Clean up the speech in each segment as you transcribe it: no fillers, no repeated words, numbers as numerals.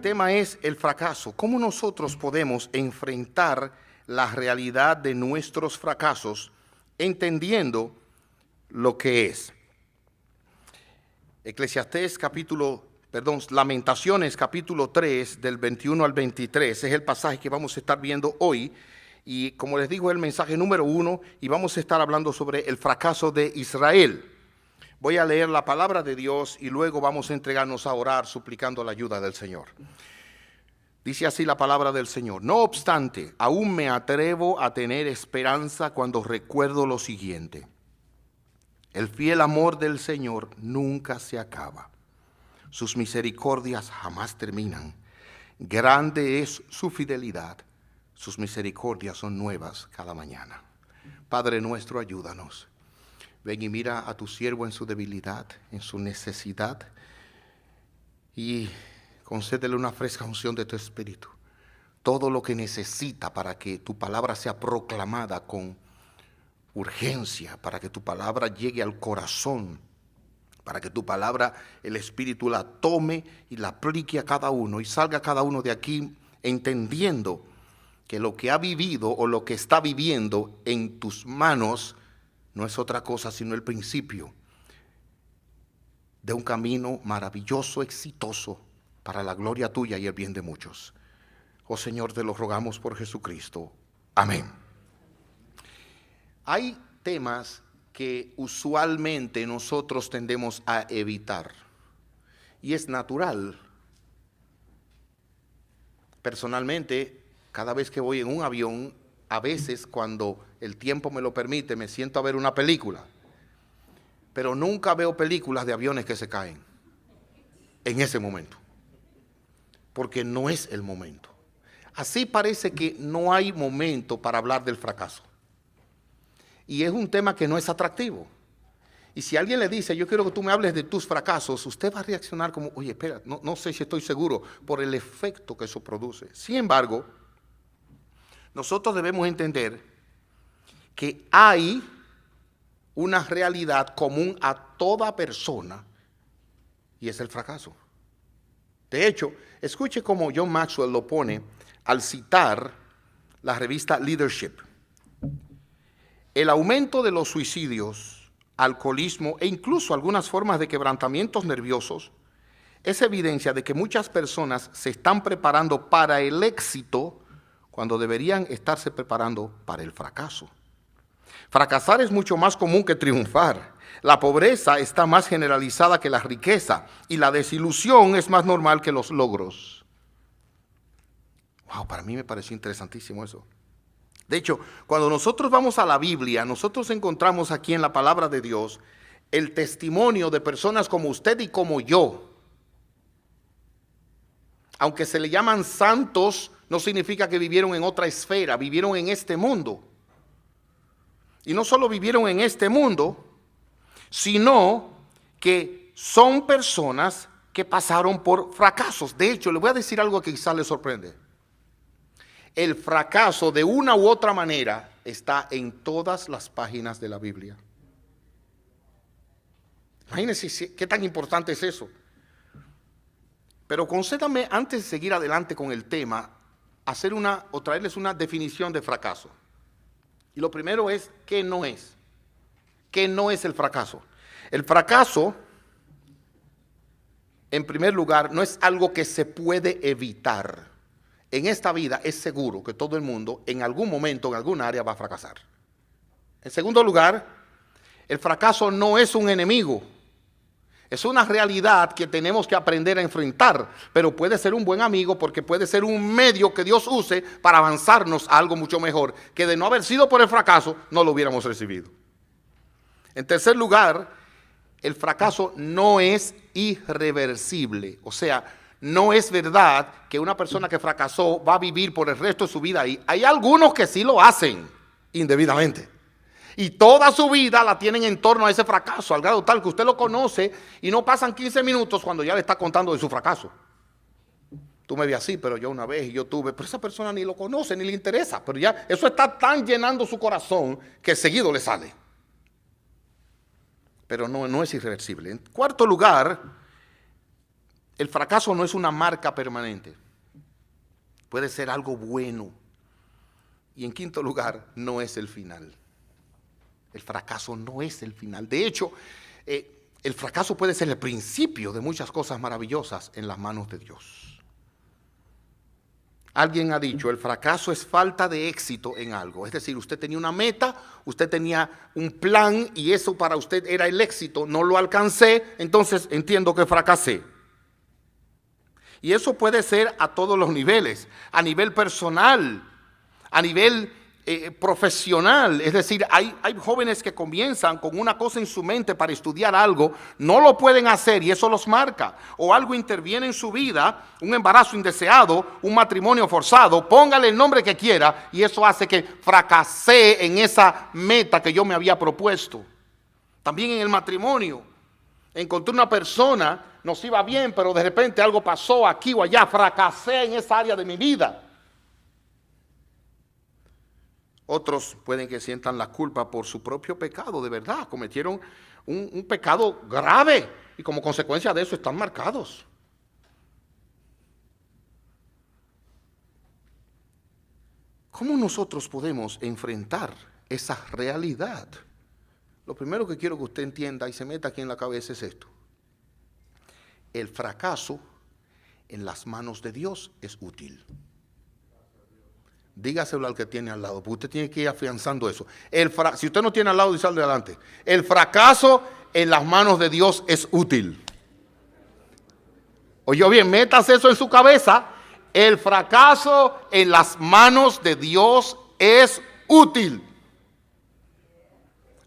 tema es el fracaso. ¿Cómo nosotros podemos enfrentar la realidad de nuestros fracasos entendiendo lo que es? Lamentaciones capítulo 3 del 21 al 23 es el pasaje que vamos a estar viendo hoy. Y como les digo, es el mensaje número 1 y vamos a estar hablando sobre el fracaso de Israel. Voy a leer la palabra de Dios y luego vamos a entregarnos a orar suplicando la ayuda del Señor. Dice así la palabra del Señor: no obstante, aún me atrevo a tener esperanza cuando recuerdo lo siguiente. El fiel amor del Señor nunca se acaba. Sus misericordias jamás terminan. Grande es su fidelidad. Sus misericordias son nuevas cada mañana. Padre nuestro, ayúdanos. Ven y mira a tu siervo en su debilidad, en su necesidad, y concédele una fresca unción de tu espíritu. Todo lo que necesita para que tu palabra sea proclamada con urgencia, para que tu palabra llegue al corazón, para que tu palabra, el Espíritu la tome y la aplique a cada uno y salga cada uno de aquí entendiendo que lo que ha vivido o lo que está viviendo en tus manos no es otra cosa sino el principio de un camino maravilloso, exitoso, para la gloria tuya y el bien de muchos. Oh Señor, te lo rogamos por Jesucristo. Amén. Hay temas que usualmente nosotros tendemos a evitar, y es natural. Personalmente, cada vez que voy en un avión, a veces cuando el tiempo me lo permite, me siento a ver una película, pero nunca veo películas de aviones que se caen en ese momento, porque no es el momento. Así parece que no hay momento para hablar del fracaso. Y es un tema que no es atractivo. Y si alguien le dice, yo quiero que tú me hables de tus fracasos, usted va a reaccionar como, oye, espera, no sé si estoy seguro, por el efecto que eso produce. Sin embargo, nosotros debemos entender que hay una realidad común a toda persona, y es el fracaso. De hecho, escuche cómo John Maxwell lo pone al citar la revista Leadership. El aumento de los suicidios, alcoholismo e incluso algunas formas de quebrantamientos nerviosos es evidencia de que muchas personas se están preparando para el éxito cuando deberían estarse preparando para el fracaso. Fracasar es mucho más común que triunfar. La pobreza está más generalizada que la riqueza y la desilusión es más normal que los logros. Wow, para mí me pareció interesantísimo eso. De hecho, cuando nosotros vamos a la Biblia, nosotros encontramos aquí en la palabra de Dios el testimonio de personas como usted y como yo. Aunque se le llaman santos, no significa que vivieron en otra esfera, vivieron en este mundo. Y no solo vivieron en este mundo, sino que son personas que pasaron por fracasos. De hecho, le voy a decir algo que quizás le sorprende. El fracaso, de una u otra manera, está en todas las páginas de la Biblia. Imagínense qué tan importante es eso. Pero concédame, antes de seguir adelante con el tema, traerles una definición de fracaso. Y lo primero es, ¿qué no es? ¿Qué no es el fracaso? El fracaso, en primer lugar, no es algo que se puede evitar. En esta vida es seguro que todo el mundo en algún momento, en alguna área, va a fracasar. En segundo lugar, el fracaso no es un enemigo. Es una realidad que tenemos que aprender a enfrentar, pero puede ser un buen amigo porque puede ser un medio que Dios use para avanzarnos a algo mucho mejor, que de no haber sido por el fracaso, no lo hubiéramos recibido. En tercer lugar, el fracaso no es irreversible. O sea, no es verdad que una persona que fracasó va a vivir por el resto de su vida ahí. Hay algunos que sí lo hacen indebidamente. Y toda su vida la tienen en torno a ese fracaso, al grado tal que usted lo conoce y no pasan 15 minutos cuando ya le está contando de su fracaso. Tú me ves así, pero yo una vez y yo tuve, pero esa persona ni lo conoce, ni le interesa, pero ya eso está tan llenando su corazón que seguido le sale. Pero no es irreversible. En cuarto lugar, el fracaso no es una marca permanente. Puede ser algo bueno. Y en quinto lugar, no es el final. El fracaso no es el final. De hecho, el fracaso puede ser el principio de muchas cosas maravillosas en las manos de Dios. Alguien ha dicho, el fracaso es falta de éxito en algo. Es decir, usted tenía una meta, usted tenía un plan y eso para usted era el éxito. No lo alcancé, entonces entiendo que fracasé. Y eso puede ser a todos los niveles, a nivel personal, a nivel profesional. Es decir, hay jóvenes que comienzan con una cosa en su mente para estudiar algo, no lo pueden hacer y eso los marca. O algo interviene en su vida, un embarazo indeseado, un matrimonio forzado, póngale el nombre que quiera y eso hace que fracasé en esa meta que yo me había propuesto. También en el matrimonio, encontré una persona, nos iba bien, pero de repente algo pasó aquí o allá, fracasé en esa área de mi vida. Otros pueden que sientan la culpa por su propio pecado, de verdad, cometieron un pecado grave y como consecuencia de eso están marcados. ¿Cómo nosotros podemos enfrentar esa realidad? Lo primero que quiero que usted entienda y se meta aquí en la cabeza es esto. El fracaso en las manos de Dios es útil. Dígaselo al que tiene al lado, porque usted tiene que ir afianzando eso. Si usted no tiene al lado, díselo adelante. El fracaso en las manos de Dios es útil. Oye bien, métase eso en su cabeza. El fracaso en las manos de Dios es útil.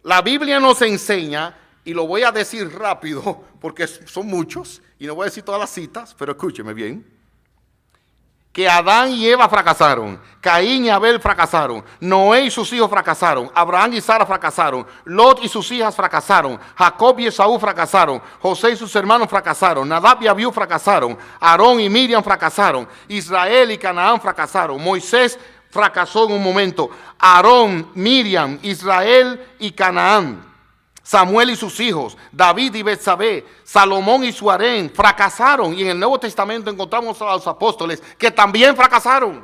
La Biblia nos enseña, y lo voy a decir rápido, porque son muchos, y no voy a decir todas las citas, pero escúcheme bien. Que Adán y Eva fracasaron, Caín y Abel fracasaron, Noé y sus hijos fracasaron, Abraham y Sara fracasaron, Lot y sus hijas fracasaron, Jacob y Esaú fracasaron, José y sus hermanos fracasaron, Nadab y Abiú fracasaron, Aarón y Miriam fracasaron, Israel y Canaán fracasaron, Moisés fracasó en un momento, Aarón, Miriam, Israel y Canaán, Samuel y sus hijos, David y Betsabé, Salomón y su harén fracasaron. Y en el Nuevo Testamento encontramos a los apóstoles que también fracasaron.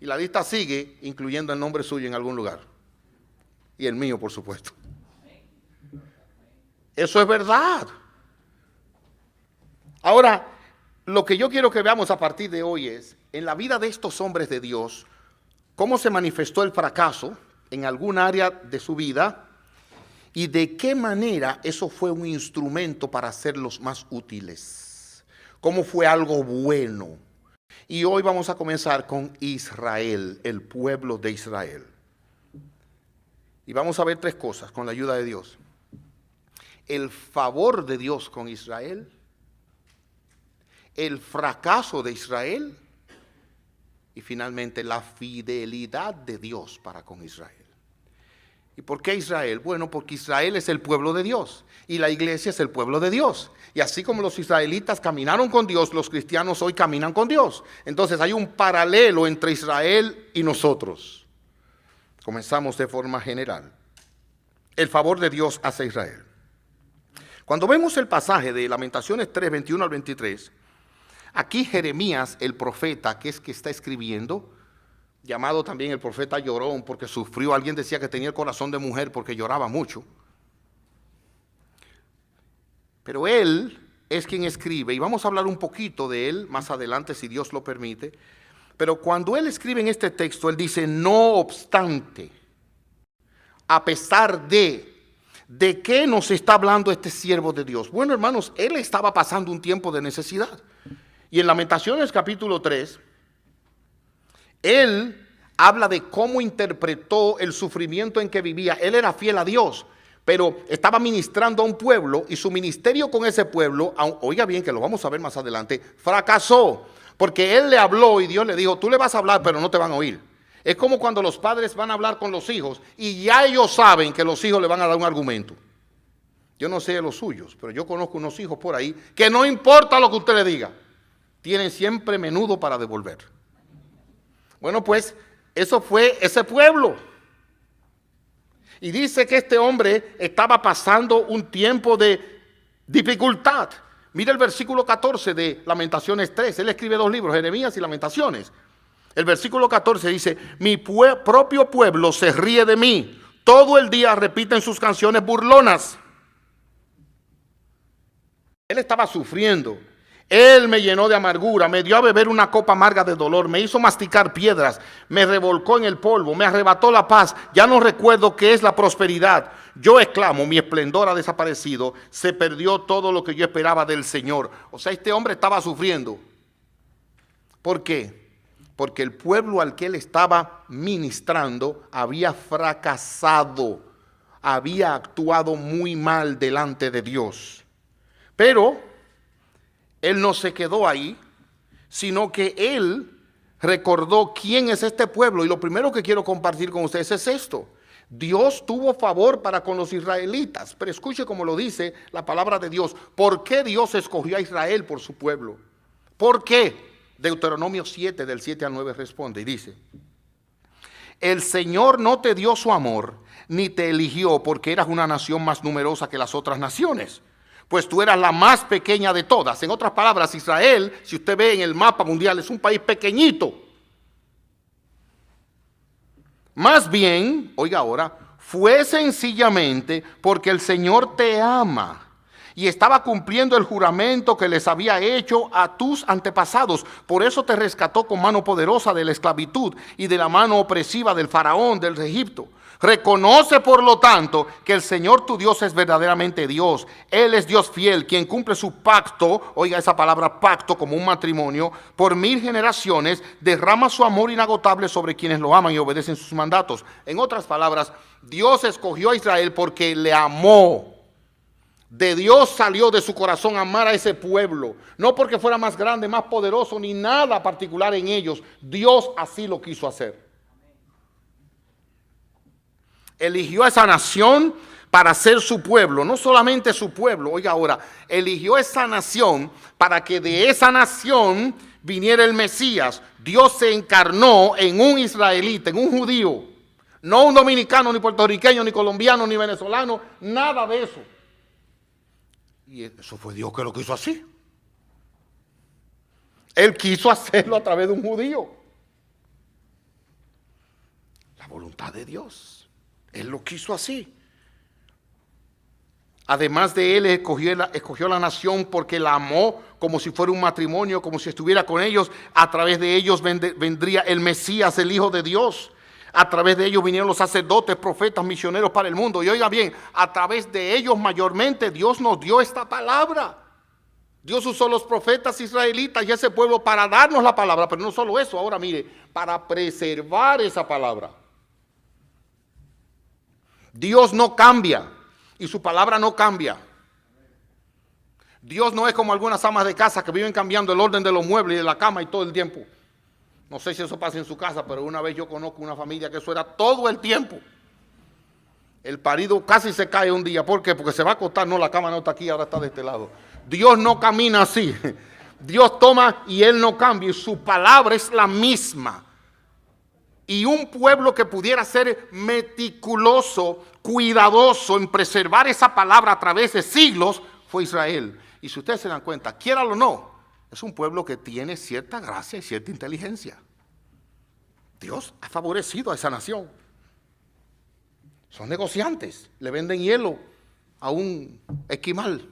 Y la lista sigue, incluyendo el nombre suyo en algún lugar. Y el mío, por supuesto. Eso es verdad. Ahora, lo que yo quiero que veamos a partir de hoy es, en la vida de estos hombres de Dios, cómo se manifestó el fracaso en algún área de su vida y de qué manera eso fue un instrumento para hacerlos más útiles. Cómo fue algo bueno. Y hoy vamos a comenzar con Israel, el pueblo de Israel. Y vamos a ver tres cosas con la ayuda de Dios. El favor de Dios con Israel, el fracaso de Israel y finalmente la fidelidad de Dios para con Israel. ¿Y por qué Israel? Bueno, porque Israel es el pueblo de Dios y la iglesia es el pueblo de Dios. Y así como los israelitas caminaron con Dios, los cristianos hoy caminan con Dios. Entonces hay un paralelo entre Israel y nosotros. Comenzamos de forma general. El favor de Dios hacia Israel. Cuando vemos el pasaje de Lamentaciones 3, 21 al 23, aquí Jeremías, el profeta, que es que está escribiendo, llamado también el profeta llorón porque sufrió, alguien decía que tenía el corazón de mujer porque lloraba mucho. Pero él es quien escribe, y vamos a hablar un poquito de él más adelante si Dios lo permite. Pero cuando él escribe en este texto, él dice, no obstante, a pesar ¿de qué nos está hablando este siervo de Dios? Bueno, hermanos, él estaba pasando un tiempo de necesidad. Y en Lamentaciones capítulo 3, él habla de cómo interpretó el sufrimiento en que vivía. Él era fiel a Dios, pero estaba ministrando a un pueblo y su ministerio con ese pueblo, oiga bien que lo vamos a ver más adelante, fracasó. Porque él le habló y Dios le dijo, tú le vas a hablar pero no te van a oír. Es como cuando los padres van a hablar con los hijos y ya ellos saben que los hijos le van a dar un argumento. Yo no sé de los suyos, pero yo conozco unos hijos por ahí que no importa lo que usted le diga, tienen siempre menudo para devolver. Bueno, pues eso fue ese pueblo. Y dice que este hombre estaba pasando un tiempo de dificultad. Mira el versículo 14 de Lamentaciones 3. Él escribe 2 libros, Jeremías y Lamentaciones. El versículo 14 dice: mi propio pueblo se ríe de mí. Todo el día repiten sus canciones burlonas. Él estaba sufriendo. Él me llenó de amargura, me dio a beber una copa amarga de dolor, me hizo masticar piedras, me revolcó en el polvo, me arrebató la paz. Ya no recuerdo qué es la prosperidad. Yo exclamo, mi esplendor ha desaparecido, se perdió todo lo que yo esperaba del Señor. O sea, este hombre estaba sufriendo. ¿Por qué? Porque el pueblo al que él estaba ministrando había fracasado, había actuado muy mal delante de Dios. Pero él no se quedó ahí, sino que él recordó quién es este pueblo. Y lo primero que quiero compartir con ustedes es esto. Dios tuvo favor para con los israelitas. Pero escuche cómo lo dice la palabra de Dios. ¿Por qué Dios escogió a Israel por su pueblo? ¿Por qué? Deuteronomio 7, del 7 al 9 responde y dice: el Señor no te dio su amor, ni te eligió porque eras una nación más numerosa que las otras naciones, pues tú eras la más pequeña de todas. En otras palabras, Israel, si usted ve en el mapa mundial, es un país pequeñito. Más bien, oiga ahora, fue sencillamente porque el Señor te ama y estaba cumpliendo el juramento que les había hecho a tus antepasados. Por eso te rescató con mano poderosa de la esclavitud y de la mano opresiva del faraón del Egipto. Reconoce, por lo tanto, que el Señor tu Dios es verdaderamente Dios. Él es Dios fiel, quien cumple su pacto, oiga esa palabra pacto como un matrimonio, por 1000 generaciones, derrama su amor inagotable sobre quienes lo aman y obedecen sus mandatos. En otras palabras, Dios escogió a Israel porque le amó. De Dios salió de su corazón amar a ese pueblo, no porque fuera más grande, más poderoso, ni nada particular en ellos. Dios así lo quiso hacer. Eligió a esa nación para ser su pueblo, no solamente su pueblo, oiga ahora, eligió esa nación para que de esa nación viniera el Mesías. Dios se encarnó en un israelita, en un judío, no un dominicano, ni puertorriqueño, ni colombiano, ni venezolano, nada de eso. Y eso fue Dios que lo quiso así. Él quiso hacerlo a través de un judío. La voluntad de Dios. Él lo quiso así. Además de él, escogió la nación porque la amó como si fuera un matrimonio, como si estuviera con ellos. A través de ellos vendría el Mesías, el Hijo de Dios. A través de ellos vinieron los sacerdotes, profetas, misioneros para el mundo. Y oiga bien, a través de ellos mayormente Dios nos dio esta palabra. Dios usó los profetas israelitas y ese pueblo para darnos la palabra. Pero no solo eso, ahora mire, para preservar esa palabra. Dios no cambia y su palabra no cambia. Dios no es como algunas amas de casa que viven cambiando el orden de los muebles y de la cama y todo el tiempo. No sé si eso pasa en su casa, pero una vez yo conozco una familia que eso era todo el tiempo. El marido casi se cae un día. ¿Por qué? Porque se va a acostar. No, la cama no está aquí, ahora está de este lado. Dios no camina así. Dios toma y Él no cambia. Y su palabra es la misma. Y un pueblo que pudiera ser meticuloso, cuidadoso en preservar esa palabra a través de siglos, fue Israel. Y si ustedes se dan cuenta, quiéralo o no, es un pueblo que tiene cierta gracia y cierta inteligencia. Dios ha favorecido a esa nación. Son negociantes, le venden hielo a un esquimal.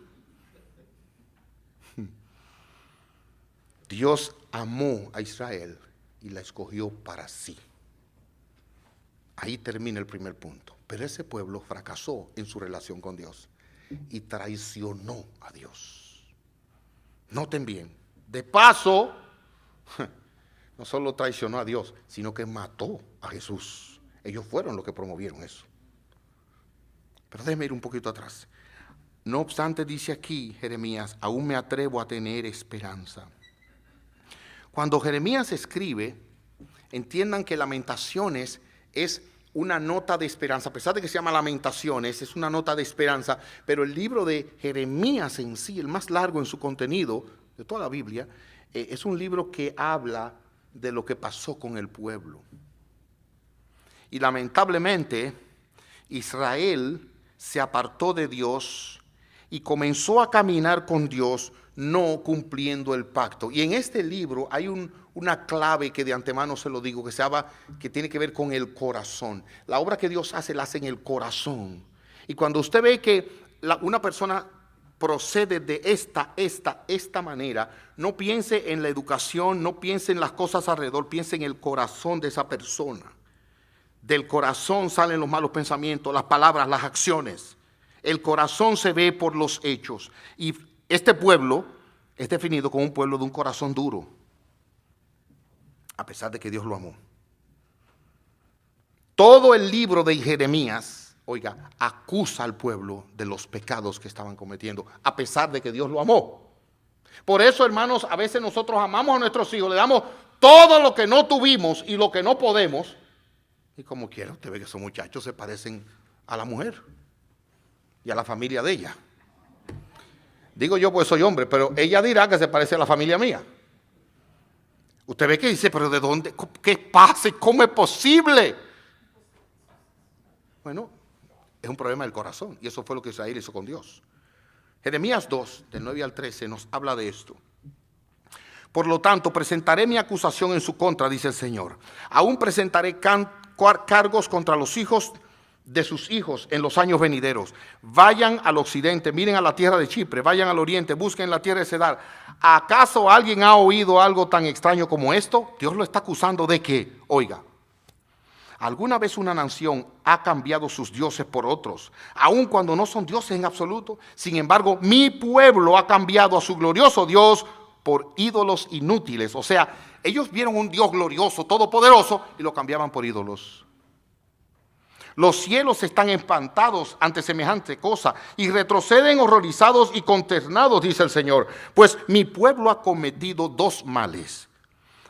Dios amó a Israel y la escogió para sí. Ahí termina el primer punto. Pero ese pueblo fracasó en su relación con Dios y traicionó a Dios. Noten bien, de paso, no solo traicionó a Dios, sino que mató a Jesús. Ellos fueron los que promovieron eso. Pero déjeme ir un poquito atrás. No obstante, dice aquí Jeremías, aún me atrevo a tener esperanza. Cuando Jeremías escribe, entiendan que Lamentaciones es una nota de esperanza. A pesar de que se llama Lamentaciones, es una nota de esperanza, pero el libro de Jeremías en sí, el más largo en su contenido de toda la Biblia, es un libro que habla de lo que pasó con el pueblo. Y lamentablemente, Israel se apartó de Dios y comenzó a caminar con Dios no cumpliendo el pacto. Y en este libro hay una clave que de antemano se lo digo, que tiene que ver con el corazón. La obra que Dios hace, la hace en el corazón. Y cuando usted ve que una persona procede de esta manera, no piense en la educación, no piense en las cosas alrededor, piense en el corazón de esa persona. Del corazón salen los malos pensamientos, las palabras, las acciones. El corazón se ve por los hechos. Y este pueblo es definido como un pueblo de un corazón duro, a pesar de que Dios lo amó. Todo el libro de Jeremías, oiga, acusa al pueblo de los pecados que estaban cometiendo, a pesar de que Dios lo amó. Por eso, hermanos, a veces nosotros amamos a nuestros hijos, le damos todo lo que no tuvimos y lo que no podemos. Y como quiera, usted ve que esos muchachos se parecen a la mujer y a la familia de ella. Digo yo pues soy hombre, pero ella dirá que se parece a la familia mía. Usted ve que dice, pero ¿de dónde? ¿Qué pasa? ¿Cómo es posible? Bueno, es un problema del corazón, y eso fue lo que Israel hizo con Dios. Jeremías 2, del 9 al 13, nos habla de esto. Por lo tanto, presentaré mi acusación en su contra, dice el Señor. Aún presentaré cargos contra los hijos de sus hijos en los años venideros. Vayan al occidente, miren a la tierra de Chipre, vayan al oriente, busquen la tierra de Cedar. ¿Acaso alguien ha oído algo tan extraño como esto? Dios lo está acusando de que, oiga, ¿alguna vez una nación ha cambiado sus dioses por otros, aun cuando no son dioses en absoluto? Sin embargo, mi pueblo ha cambiado a su glorioso Dios por ídolos inútiles. O sea, ellos vieron un Dios glorioso, todopoderoso, y lo cambiaban por ídolos. Los cielos están espantados ante semejante cosa y retroceden horrorizados y consternados, dice el Señor. Pues mi pueblo ha cometido dos males.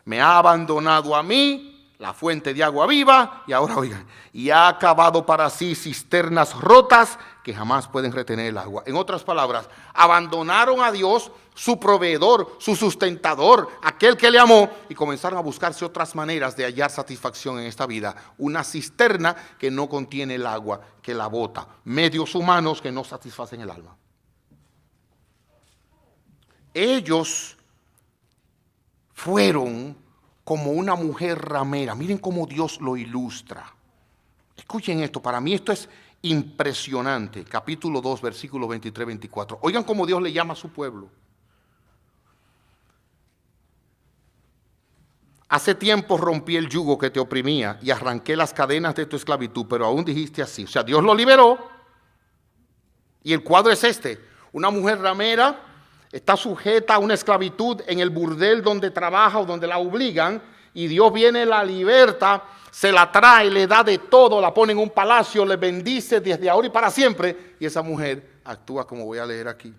Me ha abandonado a mí, la fuente de agua viva, y ahora oigan, y ha acabado para sí cisternas rotas que jamás pueden retener el agua. En otras palabras, abandonaron a Dios, su proveedor, su sustentador, aquel que le amó, y comenzaron a buscarse otras maneras de hallar satisfacción en esta vida. Una cisterna que no contiene el agua, que la bota. Medios humanos que no satisfacen el alma. Ellos fueron como una mujer ramera. Miren cómo Dios lo ilustra. Escuchen esto, para mí esto es impresionante. Capítulo 2, versículos 23-24. Oigan cómo Dios le llama a su pueblo. Hace tiempo rompí el yugo que te oprimía y arranqué las cadenas de tu esclavitud, pero aún dijiste así. O sea, Dios lo liberó. Y el cuadro es este. Una mujer ramera está sujeta a una esclavitud en el burdel donde trabaja o donde la obligan, y Dios viene, la liberta, se la trae, le da de todo, la pone en un palacio, le bendice desde ahora y para siempre, y esa mujer actúa como voy a leer aquí.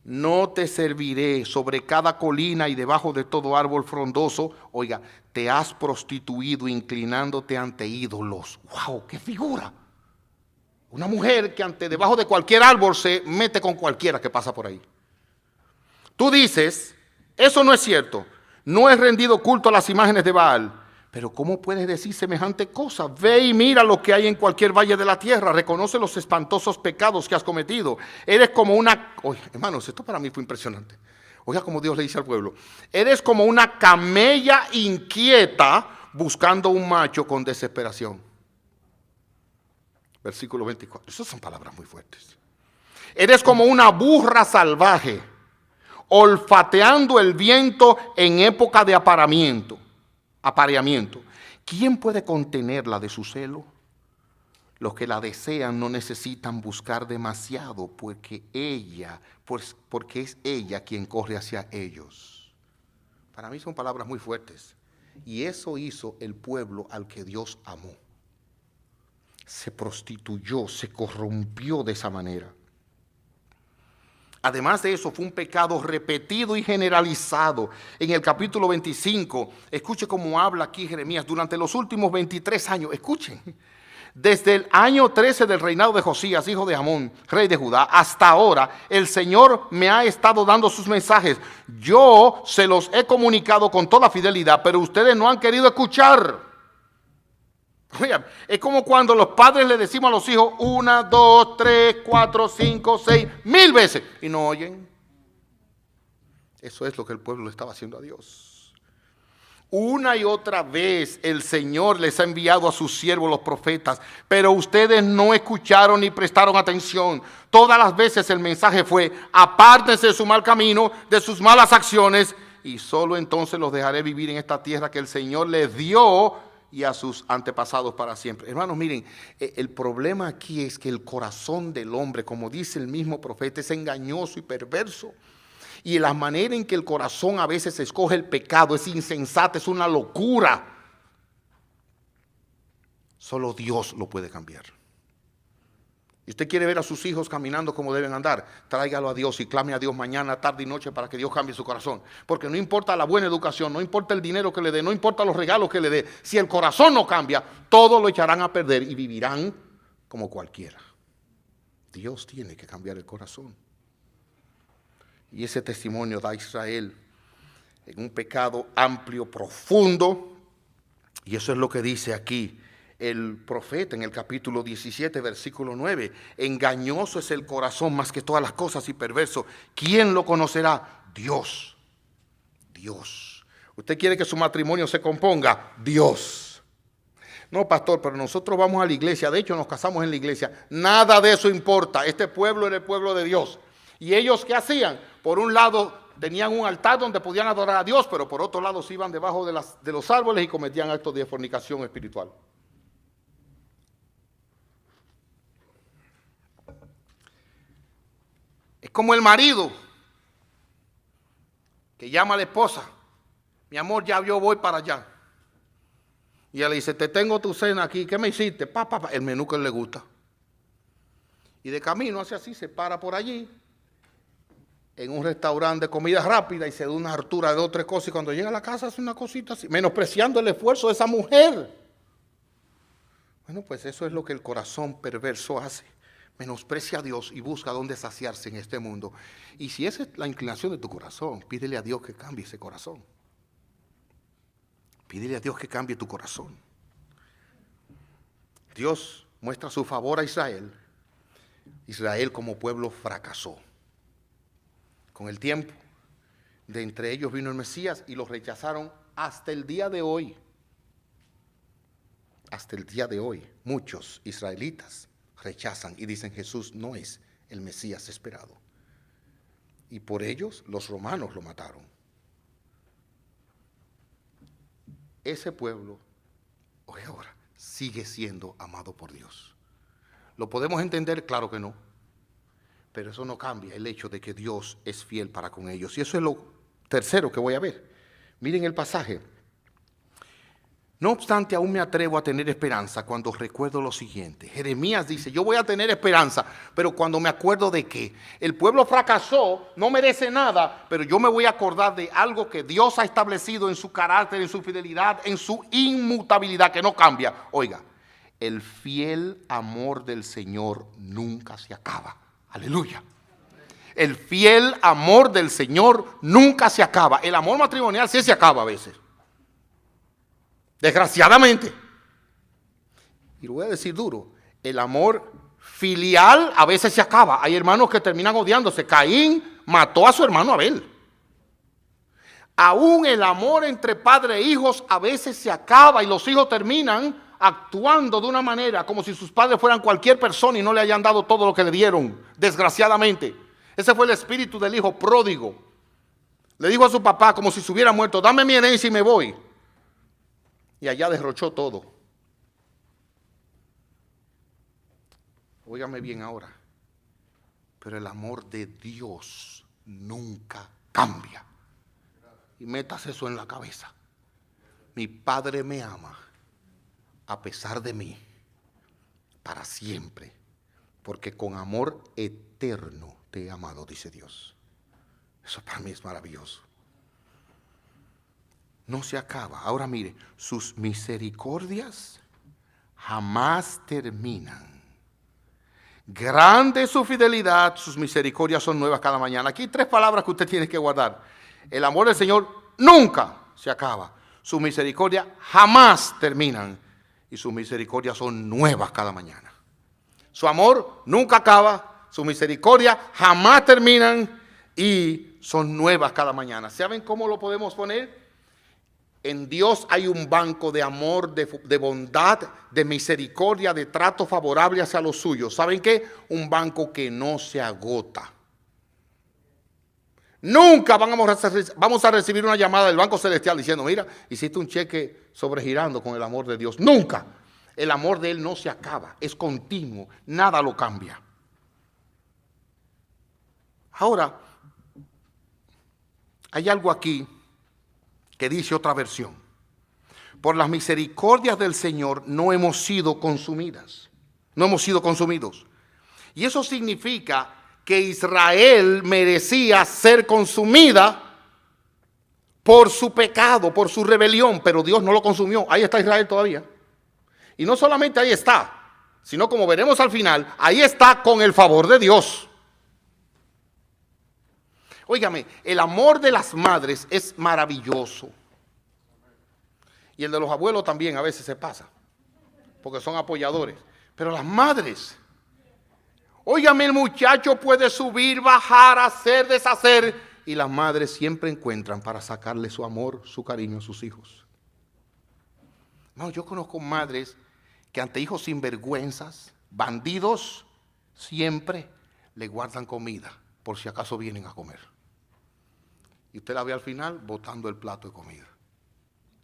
No te serviré sobre cada colina y debajo de todo árbol frondoso. Oiga, te has prostituido inclinándote ante ídolos. ¡Wow! ¡Qué figura! Una mujer que debajo de cualquier árbol se mete con cualquiera que pasa por ahí. Tú dices, eso no es cierto. No he rendido culto a las imágenes de Baal. Pero ¿cómo puedes decir semejante cosa? Ve y mira lo que hay en cualquier valle de la tierra. Reconoce los espantosos pecados que has cometido. Eres como una... Oye, hermanos, esto para mí fue impresionante. Oiga como Dios le dice al pueblo. Eres como una camella inquieta buscando un macho con desesperación. Versículo 24. Esas son palabras muy fuertes. Eres como una burra salvaje, olfateando el viento en época de apareamiento. ¿Quién puede contenerla de su celo? Los que la desean no necesitan buscar demasiado, porque es ella quien corre hacia ellos. Para mí son palabras muy fuertes. Y eso hizo el pueblo al que Dios amó. Se prostituyó, se corrompió de esa manera. Además de eso, fue un pecado repetido y generalizado. En el capítulo 25, escuche cómo habla aquí Jeremías, durante los últimos 23 años, escuchen, desde el año 13 del reinado de Josías, hijo de Amón, rey de Judá, hasta ahora, el Señor me ha estado dando sus mensajes. Yo se los he comunicado con toda fidelidad, pero ustedes no han querido escuchar. Oigan, es como cuando los padres le decimos a los hijos 1, 2, 3, 4, 5, 6, 1000 veces y no oyen. Eso es lo que el pueblo le estaba haciendo a Dios. Una y otra vez el Señor les ha enviado a sus siervos los profetas, pero ustedes no escucharon ni prestaron atención. Todas las veces el mensaje fue: apártense de su mal camino, de sus malas acciones, y solo entonces los dejaré vivir en esta tierra que el Señor les dio y a sus antepasados para siempre. Hermanos, miren, el problema aquí es que el corazón del hombre, como dice el mismo profeta, es engañoso y perverso. Y la manera en que el corazón a veces escoge el pecado es insensata, es una locura. Solo Dios lo puede cambiar. Y usted quiere ver a sus hijos caminando como deben andar, tráigalo a Dios y clame a Dios mañana, tarde y noche para que Dios cambie su corazón. Porque no importa la buena educación, no importa el dinero que le dé, no importa los regalos que le dé, si el corazón no cambia, todo lo echarán a perder y vivirán como cualquiera. Dios tiene que cambiar el corazón. Y ese testimonio da a Israel en un pecado amplio, profundo, y eso es lo que dice aquí el profeta en el capítulo 17, versículo 9. Engañoso es el corazón más que todas las cosas y perverso. ¿Quién lo conocerá? Dios. Dios. ¿Usted quiere que su matrimonio se componga? Dios. No, pastor, pero nosotros vamos a la iglesia. De hecho, nos casamos en la iglesia. Nada de eso importa. Este pueblo era el pueblo de Dios. ¿Y ellos qué hacían? Por un lado tenían un altar donde podían adorar a Dios, pero por otro lado se iban debajo de los árboles y cometían actos de fornicación espiritual. Es como el marido que llama a la esposa: mi amor, ya yo voy para allá. Y ella le dice: te tengo tu cena aquí, ¿qué me hiciste? El menú que le gusta. Y de camino hace así, se para por allí, en un restaurante de comida rápida, y se da una hartura de 2 o 3 cosas, y cuando llega a la casa hace una cosita así, menospreciando el esfuerzo de esa mujer. Bueno, pues eso es lo que el corazón perverso hace. Menosprecia a Dios y busca dónde saciarse en este mundo. Y si esa es la inclinación de tu corazón, pídele a Dios que cambie ese corazón. Pídele a Dios que cambie tu corazón. Dios muestra su favor a Israel. Israel como pueblo fracasó. Con el tiempo, de entre ellos vino el Mesías y los rechazaron hasta el día de hoy. Hasta el día de hoy, muchos israelitas rechazan y dicen: Jesús no es el Mesías esperado. Y por ellos los romanos lo mataron. Ese pueblo, hoy ahora, sigue siendo amado por Dios. ¿Lo podemos entender? Claro que no. Pero eso no cambia el hecho de que Dios es fiel para con ellos. Y eso es lo tercero que voy a ver. Miren el pasaje. No obstante, aún me atrevo a tener esperanza cuando recuerdo lo siguiente. Jeremías dice: yo voy a tener esperanza, pero cuando me acuerdo de que el pueblo fracasó, no merece nada, pero yo me voy a acordar de algo que Dios ha establecido en su carácter, en su fidelidad, en su inmutabilidad, que no cambia. Oiga, el fiel amor del Señor nunca se acaba. Aleluya. El fiel amor del Señor nunca se acaba. El amor matrimonial sí se acaba a veces, desgraciadamente. Y lo voy a decir duro: el amor filial a veces se acaba. Hay hermanos que terminan odiándose. Caín mató a su hermano Abel. Aún el amor entre padre e hijos a veces se acaba, y los hijos terminan actuando de una manera como si sus padres fueran cualquier persona y no le hayan dado todo lo que le dieron, desgraciadamente. Ese fue el espíritu del hijo pródigo. Le dijo a su papá como si se hubiera muerto: dame mi herencia y me voy. Y allá derrochó todo. Óigame bien ahora. Pero el amor de Dios nunca cambia. Y metas eso en la cabeza. Mi Padre me ama a pesar de mí, para siempre, porque con amor eterno te he amado, dice Dios. Eso para mí es maravilloso. No se acaba. Ahora mire, sus misericordias jamás terminan. Grande es su fidelidad, sus misericordias son nuevas cada mañana. Aquí 3 palabras que usted tiene que guardar. El amor del Señor nunca se acaba. Sus misericordias jamás terminan. y sus misericordias son nuevas cada mañana. Su amor nunca acaba, sus misericordias jamás terminan y son nuevas cada mañana. ¿Saben cómo lo podemos poner? En Dios hay un banco de amor, de bondad, de misericordia, de trato favorable hacia los suyos. ¿Saben qué? Un banco que no se agota. Nunca vamos a recibir una llamada del Banco Celestial diciendo, mira, hiciste un cheque sobregirando con el amor de Dios. Nunca. El amor de Él no se acaba, es continuo, nada lo cambia. Ahora, hay algo aquí que dice otra versión. Por las misericordias del Señor no hemos sido consumidas. No hemos sido consumidos. Y eso significa que Israel merecía ser consumida por su pecado, por su rebelión, pero Dios no lo consumió. Ahí está Israel todavía. Y no solamente ahí está, sino como veremos al final, ahí está con el favor de Dios. Óigame, el amor de las madres es maravilloso. Y el de los abuelos también a veces se pasa, porque son apoyadores. Pero las madres, óigame, el muchacho puede subir, bajar, hacer, deshacer, y las madres siempre encuentran para sacarle su amor, su cariño a sus hijos. No, yo conozco madres que ante hijos sinvergüenzas, bandidos, siempre le guardan comida, por si acaso vienen a comer. Y usted la ve al final botando el plato de comida.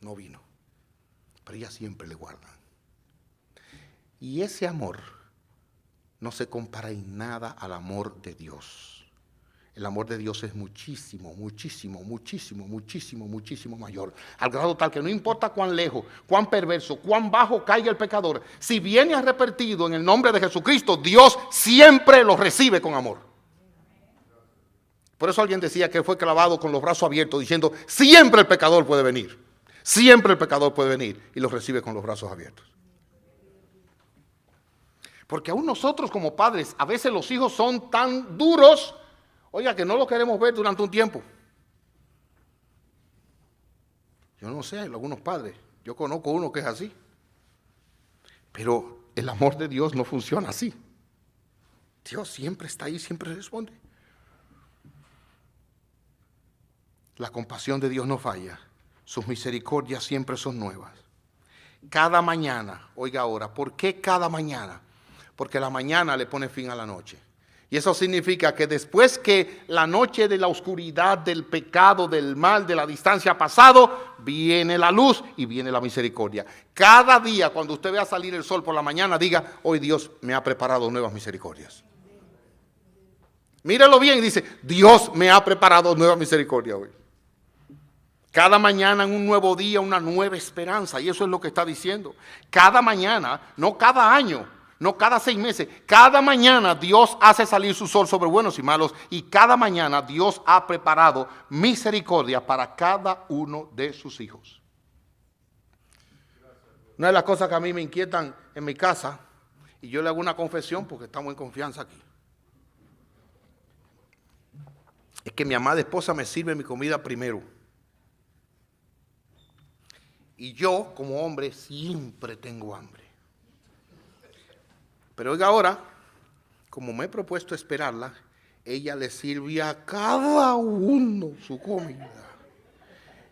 No vino. Pero ella siempre le guardan. Y ese amor no se compara en nada al amor de Dios. El amor de Dios es muchísimo, muchísimo, muchísimo, muchísimo, muchísimo mayor. Al grado tal que no importa cuán lejos, cuán perverso, cuán bajo caiga el pecador, si viene arrepentido en el nombre de Jesucristo, Dios siempre lo recibe con amor. Por eso alguien decía que fue clavado con los brazos abiertos, diciendo, siempre el pecador puede venir. Siempre el pecador puede venir, y lo recibe con los brazos abiertos. Porque aún nosotros como padres, a veces los hijos son tan duros, oiga, que no los queremos ver durante un tiempo. Yo no sé, algunos padres, yo conozco uno que es así. Pero el amor de Dios no funciona así. Dios siempre está ahí, siempre responde. La compasión de Dios no falla. Sus misericordias siempre son nuevas. Cada mañana, oiga ahora, ¿por qué cada mañana? Porque la mañana le pone fin a la noche. Y eso significa que después que la noche de la oscuridad, del pecado, del mal, de la distancia ha pasado, viene la luz y viene la misericordia. Cada día cuando usted vea salir el sol por la mañana, diga, hoy Dios me ha preparado nuevas misericordias. Míralo bien y dice, Dios me ha preparado nuevas misericordias hoy. Cada mañana en un nuevo día, una nueva esperanza. Y eso es lo que está diciendo. Cada mañana, no cada año, no cada 6 meses. Cada mañana Dios hace salir su sol sobre buenos y malos. Y cada mañana Dios ha preparado misericordia para cada uno de sus hijos. Una de las cosas que a mí me inquietan en mi casa, y yo le hago una confesión porque estamos en confianza aquí, es que mi amada esposa me sirve mi comida primero. Y yo, como hombre, siempre tengo hambre. Pero oiga ahora, como me he propuesto esperarla, ella le sirve a cada uno su comida.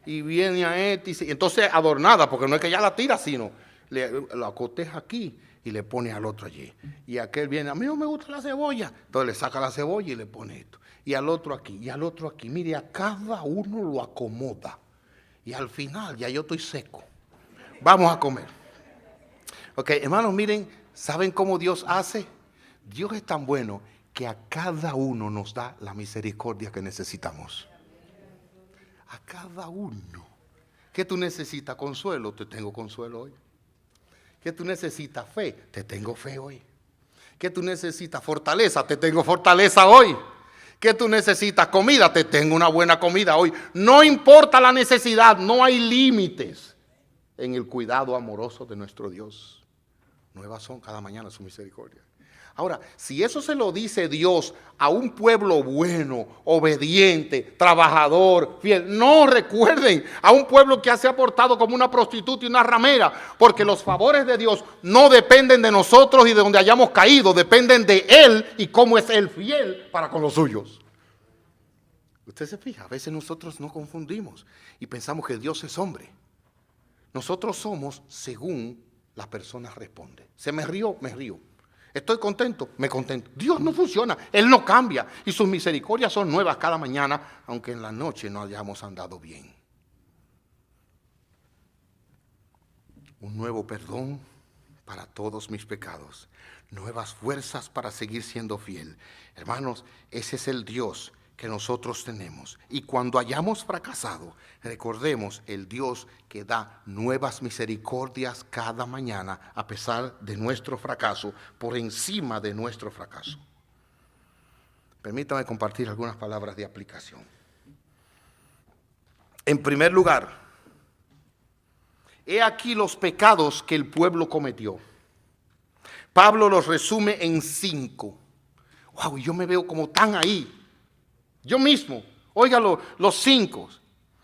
Y viene a este, y entonces adornada, porque no es que ella la tira, sino la coteja aquí y le pone al otro allí. Y aquel viene, a mí no me gusta la cebolla. Entonces le saca la cebolla y le pone esto. Y al otro aquí, y al otro aquí. Mire, a cada uno lo acomoda. Y al final ya yo estoy seco. Vamos a comer. Ok, hermanos, miren, ¿saben cómo Dios hace? Dios es tan bueno que a cada uno nos da la misericordia que necesitamos. A cada uno. ¿Qué tú necesitas? Consuelo, te tengo consuelo hoy. ¿Qué tú necesitas? Fe, te tengo fe hoy. ¿Qué tú necesitas? Fortaleza, te tengo fortaleza hoy. ¿Qué tú necesitas? Comida, te tengo una buena comida hoy. No importa la necesidad, no hay límites en el cuidado amoroso de nuestro Dios. Nuevas son cada mañana su misericordia. Ahora, si eso se lo dice Dios a un pueblo bueno, obediente, trabajador, fiel, no recuerden a un pueblo que se ha portado como una prostituta y una ramera, porque los favores de Dios no dependen de nosotros y de donde hayamos caído, dependen de Él y cómo es Él fiel para con los suyos. Usted se fija, a veces nosotros nos confundimos y pensamos que Dios es hombre. Nosotros somos según la persona responde. Se me rió, me río. Estoy contento, me contento. Dios no funciona, Él no cambia y sus misericordias son nuevas cada mañana, aunque en la noche no hayamos andado bien. Un nuevo perdón para todos mis pecados, nuevas fuerzas para seguir siendo fiel. Hermanos, ese es el Dios que nosotros tenemos. Y cuando hayamos fracasado, recordemos el Dios que da nuevas misericordias cada mañana a pesar de nuestro fracaso, por encima de nuestro fracaso. Permítame compartir algunas palabras de aplicación. En primer lugar, he aquí los pecados que el pueblo cometió. Pablo los resume en 5. Wow, yo me veo como tan ahí. Yo mismo, óigalo, los 5.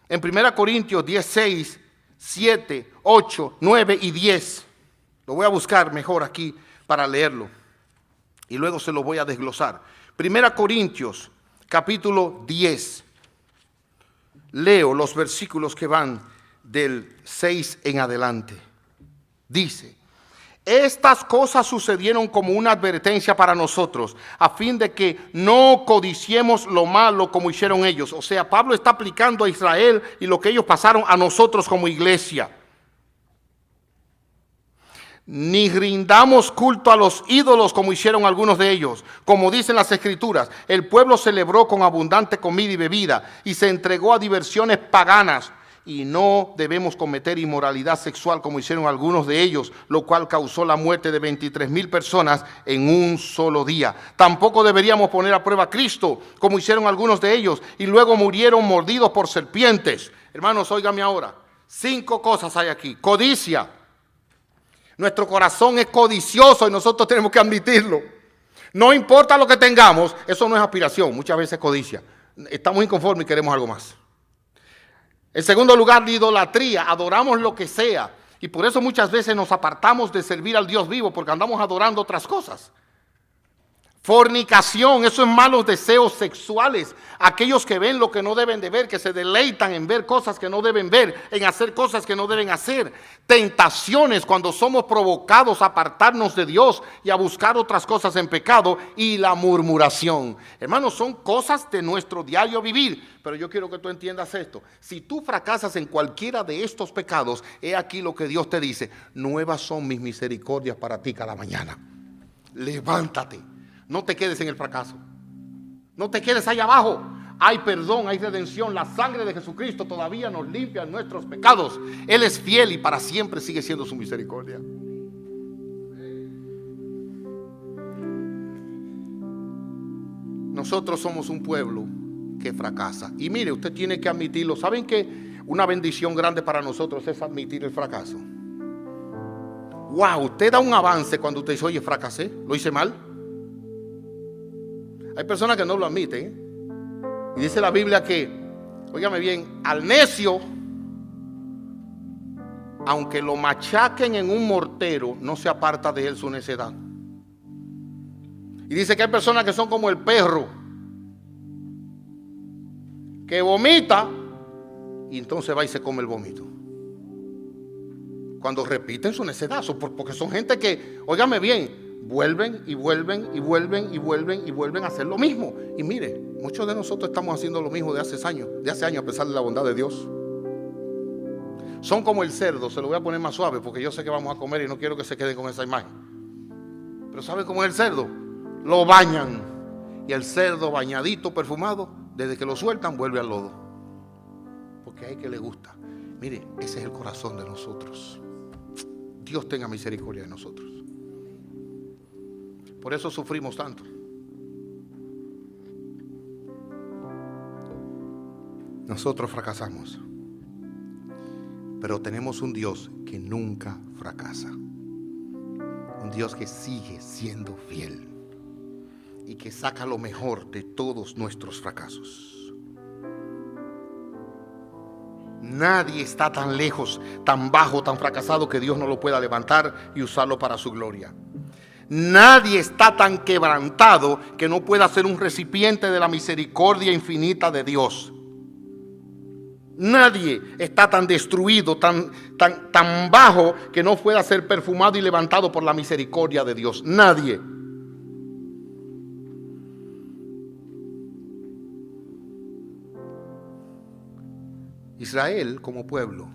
En 1 Corintios 16, 7, 8, 9 y 10. Lo voy a buscar mejor aquí para leerlo. Y luego se lo voy a desglosar. 1 Corintios, capítulo 10. Leo los versículos que van del 6 en adelante. Dice: estas cosas sucedieron como una advertencia para nosotros, a fin de que no codiciemos lo malo como hicieron ellos. O sea, Pablo está aplicando a Israel y lo que ellos pasaron a nosotros como iglesia. Ni rindamos culto a los ídolos como hicieron algunos de ellos. Como dicen las Escrituras, el pueblo celebró con abundante comida y bebida y se entregó a diversiones paganas. Y no debemos cometer inmoralidad sexual como hicieron algunos de ellos, lo cual causó la muerte de 23,000 personas en un solo día. Tampoco deberíamos poner a prueba a Cristo como hicieron algunos de ellos y luego murieron mordidos por serpientes. Hermanos, óigame ahora, 5 cosas hay aquí. Codicia. Nuestro corazón es codicioso y nosotros tenemos que admitirlo. No importa lo que tengamos, eso no es aspiración, muchas veces es codicia. Estamos inconformes y queremos algo más. En segundo lugar, la idolatría, adoramos lo que sea. Y por eso muchas veces nos apartamos de servir al Dios vivo, porque andamos adorando otras cosas. Fornicación, eso es malos deseos sexuales. Aquellos que ven lo que no deben de ver, que se deleitan en ver cosas que no deben ver, en hacer cosas que no deben hacer. Tentaciones, cuando somos provocados a apartarnos de Dios y a buscar otras cosas en pecado. Y la murmuración. Hermanos, son cosas de nuestro diario vivir. Pero yo quiero que tú entiendas esto. Si tú fracasas en cualquiera de estos pecados, he aquí lo que Dios te dice: nuevas son mis misericordias para ti cada mañana. Levántate. No te quedes en el fracaso. No te quedes ahí abajo. Hay perdón, hay redención. La sangre de Jesucristo todavía nos limpia nuestros pecados. Él es fiel y para siempre sigue siendo su misericordia. Nosotros somos un pueblo que fracasa. Y mire, usted tiene que admitirlo. ¿Saben que una bendición grande para nosotros es admitir el fracaso? Wow, usted da un avance cuando usted dice: oye, fracasé, lo hice mal. Hay personas que no lo admiten, ¿eh? Y dice la Biblia que, óigame bien, al necio, aunque lo machaquen en un mortero, no se aparta de él su necedad. Y dice que hay personas que son como el perro, que vomita y entonces va y se come el vómito. Cuando repiten su necedad, porque son gente que, óigame bien, vuelven y vuelven y vuelven y vuelven y vuelven a hacer lo mismo. Y mire, muchos de nosotros estamos haciendo lo mismo de hace años a pesar de la bondad de Dios. Son como el cerdo, se lo voy a poner más suave porque yo sé que vamos a comer y no quiero que se queden con esa imagen. Pero ¿sabe cómo es el cerdo? Lo bañan y el cerdo bañadito, perfumado, desde que lo sueltan vuelve al lodo. Porque hay que le gusta. Mire, ese es el corazón de nosotros. Dios tenga misericordia de nosotros. Por eso sufrimos tanto. Nosotros fracasamos, pero tenemos un Dios que nunca fracasa. Un Dios que sigue siendo fiel. y que saca lo mejor de todos nuestros fracasos. Nadie está tan lejos, tan bajo, tan fracasado que Dios no lo pueda levantar y usarlo para su gloria. Nadie está tan quebrantado que no pueda ser un recipiente de la misericordia infinita de Dios. Nadie está tan destruido, tan bajo que no pueda ser perfumado y levantado por la misericordia de Dios. Nadie. Israel como pueblo,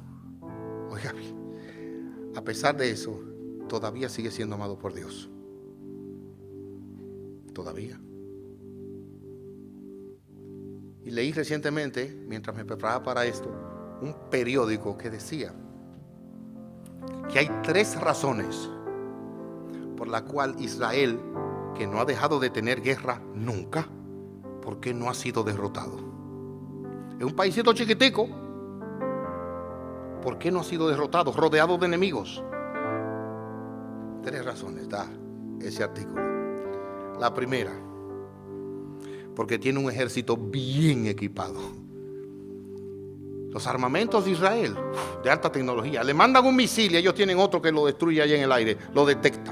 oiga bien, a pesar de eso, todavía sigue siendo amado por Dios. Todavía. Y leí recientemente, mientras me preparaba para esto, un periódico que decía que hay 3 razones por la cual Israel, que no ha dejado de tener guerra nunca, ¿por qué no ha sido derrotado? Es un paísito chiquitico. ¿Por qué no ha sido derrotado, rodeado de enemigos? 3 razones da ese artículo. La primera, porque tiene un ejército bien equipado. Los armamentos de Israel, de alta tecnología, le mandan un misil y ellos tienen otro que lo destruye allá en el aire, lo detecta.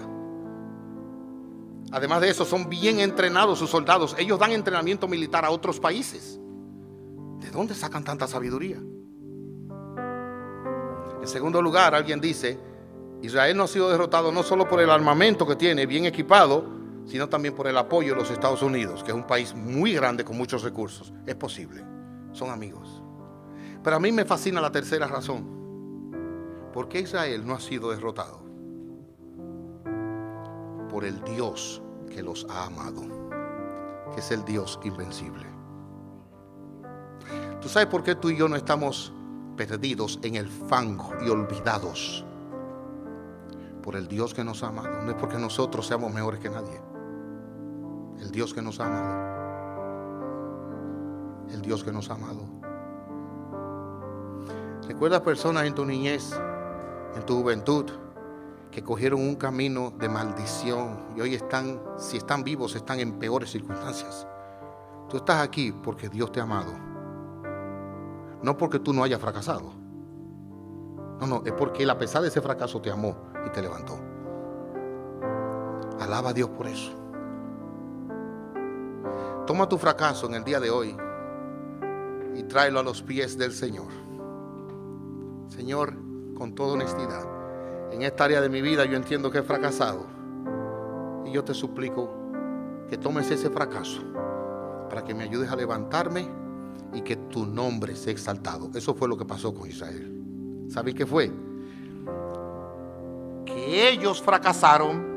Además de eso, son bien entrenados sus soldados. Ellos dan entrenamiento militar a otros países. ¿De dónde sacan tanta sabiduría? En segundo lugar, alguien dice, Israel no ha sido derrotado no solo por el armamento que tiene bien equipado, sino también por el apoyo de los Estados Unidos, que es un país muy grande con muchos recursos. Es posible, son amigos. Pero a mí me fascina la tercera razón. ¿Por qué Israel no ha sido derrotado? Por el Dios que los ha amado, que es el Dios invencible. ¿Tú sabes por qué tú y yo no estamos perdidos en el fango y olvidados? Por el Dios que nos ha amado. No es porque nosotros seamos mejores que nadie. El Dios que nos ha amado. El Dios que nos ha amado. ¿Recuerdas personas en tu niñez, en tu juventud, que cogieron un camino de maldición y hoy están, si están vivos, están en peores circunstancias? Tú estás aquí porque Dios te ha amado. No porque tú no hayas fracasado. No, es porque Él, a pesar de ese fracaso, te amó y te levantó. Alaba a Dios por eso. Toma tu fracaso en el día de hoy y tráelo a los pies del Señor. Señor, con toda honestidad, en esta área de mi vida yo entiendo que he fracasado. Y yo te suplico que tomes ese fracaso para que me ayudes a levantarme y que tu nombre sea exaltado. Eso fue lo que pasó con Israel. ¿Sabes qué fue? Que ellos fracasaron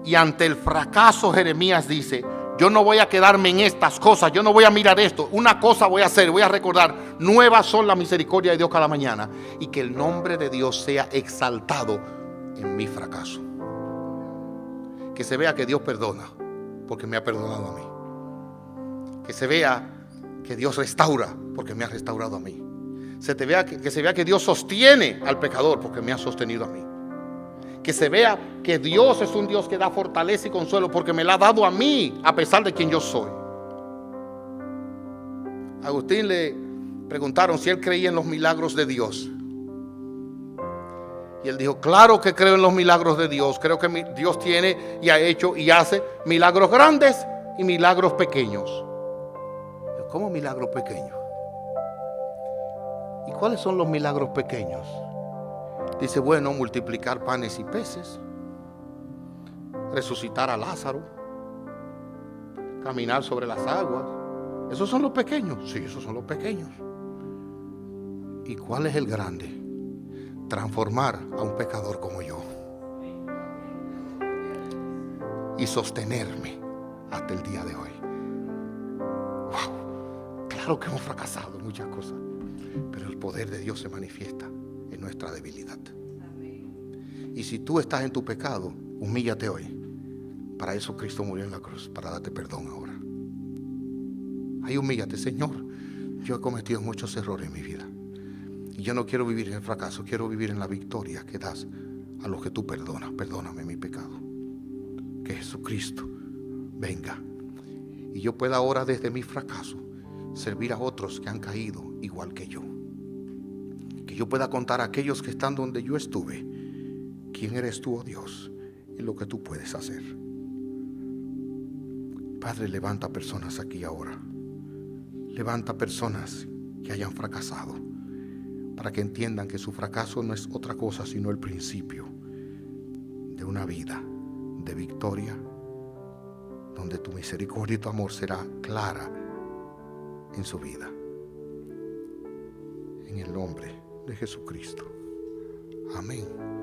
y ante el fracaso Jeremías dice, yo no voy a quedarme en estas cosas, yo no voy a mirar esto, una cosa voy a hacer, voy a recordar, nuevas son la misericordia de Dios cada mañana, y que el nombre de Dios sea exaltado en mi fracaso. Que se vea que Dios perdona, porque me ha perdonado a mí. Que se vea que Dios restaura, porque me ha restaurado a mí. Que se vea que Dios sostiene al pecador, porque me ha sostenido a mí. Que se vea que Dios es un Dios que da fortaleza y consuelo, porque me la ha dado a mí, a pesar de quien yo soy. A Agustín le preguntaron si él creía en los milagros de Dios. Y él dijo, claro que creo en los milagros de Dios. Creo que Dios tiene y ha hecho y hace milagros grandes y milagros pequeños. ¿Cómo milagros pequeños? ¿Y cuáles son los milagros pequeños? Dice, bueno, multiplicar panes y peces, resucitar a Lázaro, caminar sobre las aguas. ¿Esos son los pequeños? Sí, esos son los pequeños. ¿Y cuál es el grande? Transformar a un pecador como yo y sostenerme hasta el día de hoy. Wow. Claro que hemos fracasado en muchas cosas, pero el poder de Dios se manifiesta en nuestra debilidad. Y si tú estás en tu pecado, humíllate hoy. Para eso Cristo murió en la cruz, para darte perdón ahora. Ahí humíllate, Señor. Yo he cometido muchos errores en mi vida y yo no quiero vivir en el fracaso, quiero vivir en la victoria que das a los que tú perdonas. Perdóname mi pecado. que Jesucristo venga y yo pueda ahora desde mi fracaso servir a otros que han caído igual que yo. Que yo pueda contar a aquellos que están donde yo estuve quién eres tú, oh Dios, y lo que tú puedes hacer. Padre, levanta personas aquí ahora. Levanta personas que hayan fracasado, para que entiendan que su fracaso no es otra cosa sino el principio de una vida de victoria, donde tu misericordia y tu amor será clara en su vida. En el nombre de Jesucristo. Amén.